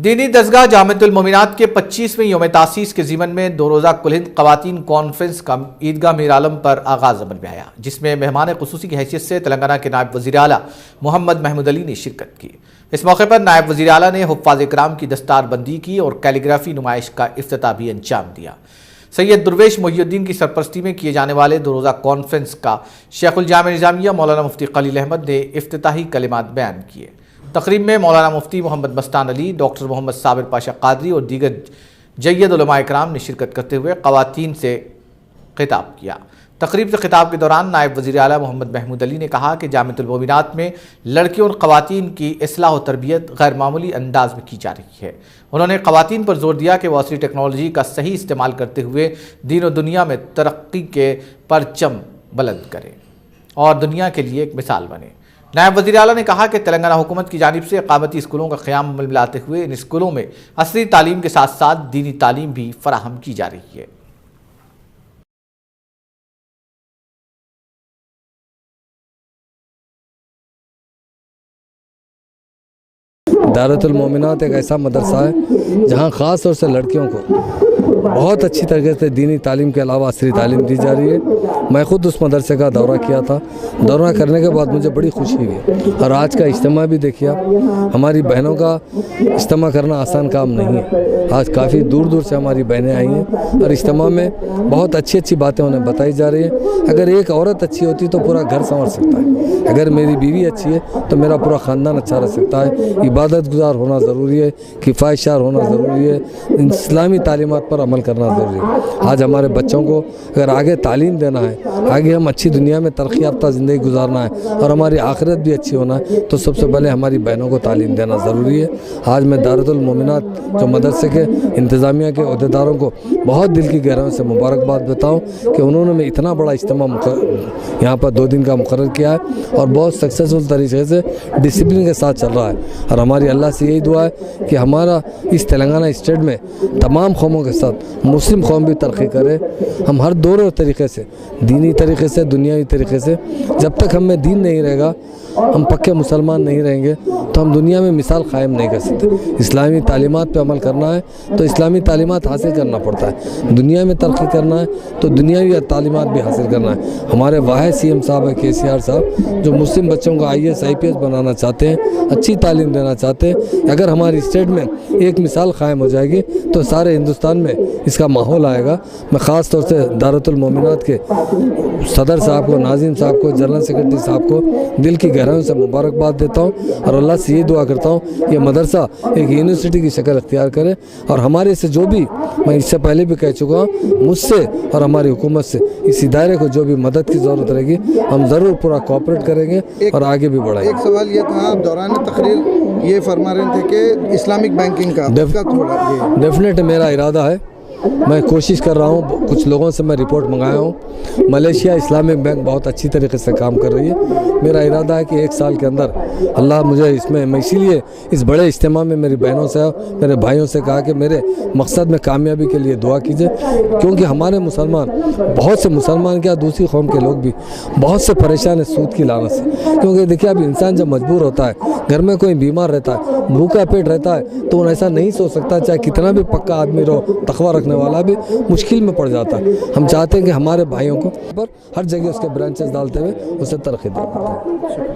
دینی دسگاہ جامعۃ المومنات کے 25ویں یوم تاسیس کے ضمن میں 2 روزہ کل ہند خواتین کانفرنس کا عیدگاہ میر عالم پر آغاز عمل میں آیا، جس میں مہمان خصوصی کی حیثیت سے تلنگانہ کے نائب وزیر اعلیٰ محمد محمود علی نے شرکت کی۔ اس موقع پر نائب وزیر اعلیٰ نے حفاظ کرام کی دستار بندی کی اور کیلیگرافی نمائش کا افتتاح بھی انجام دیا۔ سید درویش محی الدین کی سرپرستی میں کیے جانے والے 2 روزہ کانفرنس کا شیخ الجامع نظامیہ مولانا مفتی خلیل احمد نے افتتاحی کلمات بیان کیے۔ تقریب میں مولانا مفتی محمد مستان علی، ڈاکٹر محمد صابر پاشا قادری اور دیگر جید علماء کرام نے شرکت کرتے ہوئے خواتین سے خطاب کیا۔ تقریب سے خطاب کے دوران نائب وزیر اعلیٰ محمد محمود علی نے کہا کہ جامعۃ المومنات میں لڑکیوں اور خواتین کی اصلاح و تربیت غیر معمولی انداز میں کی جا رہی ہے۔ انہوں نے خواتین پر زور دیا کہ وہ عصری ٹیکنالوجی کا صحیح استعمال کرتے ہوئے دین و دنیا میں ترقی کے پرچم بلند کریں اور دنیا کے لیے ایک مثال بنے۔ نائب وزیر اعلیٰ نے کہا کہ تلنگانہ حکومت کی جانب سے اقامتی اسکولوں کا قیام عمل میں لاتے ہوئے ان اسکولوں میں عصری تعلیم کے ساتھ ساتھ دینی تعلیم بھی فراہم کی جا رہی ہے۔ دارۃ المومنات ایک ایسا مدرسہ ہے جہاں خاص طور سے لڑکیوں کو بہت اچھی طریقے سے دینی تعلیم کے علاوہ عصری تعلیم دی جا رہی ہے۔ میں خود اس مدرسے کا دورہ کیا تھا، دورہ کرنے کے بعد مجھے بڑی خوشی ہوئی، اور آج کا اجتماع بھی دیکھیا۔ ہماری بہنوں کا اجتماع کرنا آسان کام نہیں ہے، آج کافی دور دور سے ہماری بہنیں آئی ہیں اور اجتماع میں بہت اچھی اچھی باتیں انہیں بتائی جا رہی ہیں۔ اگر ایک عورت اچھی ہوتی تو پورا گھر سنور سکتا ہے، اگر میری بیوی اچھی ہے تو میرا پورا خاندان اچھا رہ سکتا ہے۔ عبادت گزار ہونا ضروری ہے، کفایت شار ہونا ضروری ہے، اسلامی تعلیمات پر عمل کرنا ضروری ہے۔ آج ہمارے بچوں کو اگر آگے تعلیم دینا ہے، آگے ہم اچھی دنیا میں ترقی یافتہ زندگی گزارنا ہے اور ہماری آخرت بھی اچھی ہونا ہے، تو سب سے پہلے ہماری بہنوں کو تعلیم دینا ضروری ہے۔ آج میں دارۃ المومنات جو مدرسے کے انتظامیہ کے عہدیداروں کو بہت دل کی گہرائیوں سے مبارکباد دیتا ہوں کہ انہوں نے اتنا بڑا اجتماع یہاں پر 2 دن کا مقرر کیا ہے اور بہت سکسیسفل طریقے سے ڈسپلن کے ساتھ چل رہا ہے، اور ہماری اللہ سے یہی دعا ہے کہ ہمارا اس تلنگانہ اسٹیٹ میں تمام قوموں کے ساتھ مسلم قوم بھی ترقی کرے۔ ہم ہر دور و طریقے سے، دینی طریقے سے، دنیاوی طریقے سے، جب تک ہم میں دین نہیں رہے گا، ہم پکے مسلمان نہیں رہیں گے تو ہم دنیا میں مثال قائم نہیں کر سکتے۔ اسلامی تعلیمات پہ عمل کرنا ہے تو اسلامی تعلیمات حاصل کرنا پڑتا ہے، دنیا میں ترقی کرنا ہے تو دنیاوی تعلیمات بھی حاصل کرنا ہے۔ ہمارے واحد CM صاحب ہے KCR صاحب، جو مسلم بچوں کو IAS IPS بنانا چاہتے ہیں، اچھی تعلیم دینا چاہتے ہیں۔ اگر ہماری اسٹیٹ میں ایک مثال قائم ہو جائے گی تو سارے ہندوستان میں اس کا ماحول آئے گا۔ میں خاص طور سے دارۃ المومنات کے صدر صاحب کو، ناظم صاحب کو، جنرل سیکرٹری صاحب کو دل کی گہرائیوں سے مبارکباد دیتا ہوں اور اللہ سے یہ دعا کرتا ہوں کہ مدرسہ ایک یونیورسٹی کی شکل اختیار کرے، اور ہمارے سے جو بھی، میں اس سے پہلے بھی کہہ چکا ہوں، مجھ سے اور ہماری حکومت سے اس ادارے کو جو بھی مدد کی ضرورت رہے گی ہم ضرور پورا کوآپریٹ کریں گے اور آگے بھی بڑھائیں گے۔ ایک سوال یہ تھا، آپ دوران تقریر یہ فرما رہے تھے کہ اسلامک بینکنگ کا ڈیفینیٹ میرا ارادہ ہے، میں کوشش کر رہا ہوں، کچھ لوگوں سے میں رپورٹ منگایا ہوں، ملیشیا اسلامک بینک بہت اچھی طریقے سے کام کر رہی ہے۔ میرا ارادہ ہے کہ 1 سال کے اندر اللہ مجھے اس میں اسی لیے اس بڑے اجتماع میں میری بہنوں سے، میرے بھائیوں سے کہا کہ میرے مقصد میں کامیابی کے لیے دعا کیجئے، کیونکہ ہمارے مسلمان، بہت سے مسلمان کیا دوسری قوم کے لوگ بھی بہت سے پریشان ہیں سود کی لعنت سے۔ کیونکہ دیکھیے اب انسان جب مجبور ہوتا ہے، گھر میں کوئی بیمار رہتا ہے، بھوکا پیٹ رہتا ہے، تو وہ ایسا نہیں سوچ سکتا، چاہے کتنا بھی پکا آدمی رہو، تقویٰ رکھنے والا بھی مشکل میں پڑ جاتا ہے۔ ہم چاہتے ہیں کہ ہمارے بھائیوں کو ہر جگہ اس کے برانچز ڈالتے ہوئے اسے ترقی دیں۔